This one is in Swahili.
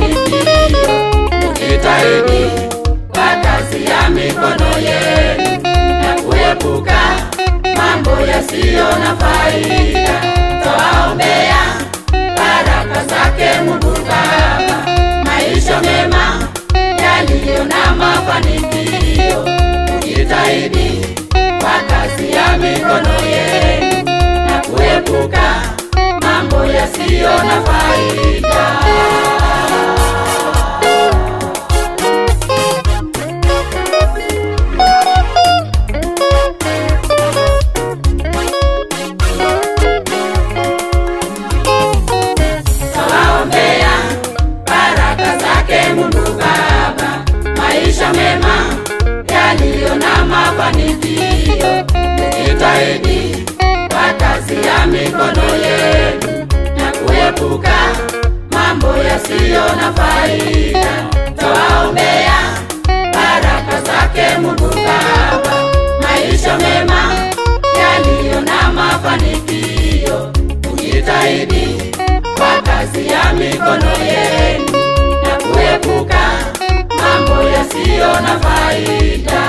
mafanikio. Mjitahidi kwa kazi ya mikono yenu na kuepuka mambo yasiyo na faida. Twaombea baraka zake Mungu Baba, maisha mema yaliyo na mafanikio. Mjitahidi kwa kazi ya mikono yenu na kuepuka mambo yasiyo na faida. Twaombea baraka zake Mungu Baba, maisha mema yaliyo na mafanikio. Mjitahidi kwa kazi ya mikono yenu na kuepuka mambo yasiyo na faida. Twaombea baraka zake Mungu Baba, maisha mema yaliyo na mafanikio. Mjitahidi kwa kazi ya mikono yenu na kuepuka mambo yasiyo na faida.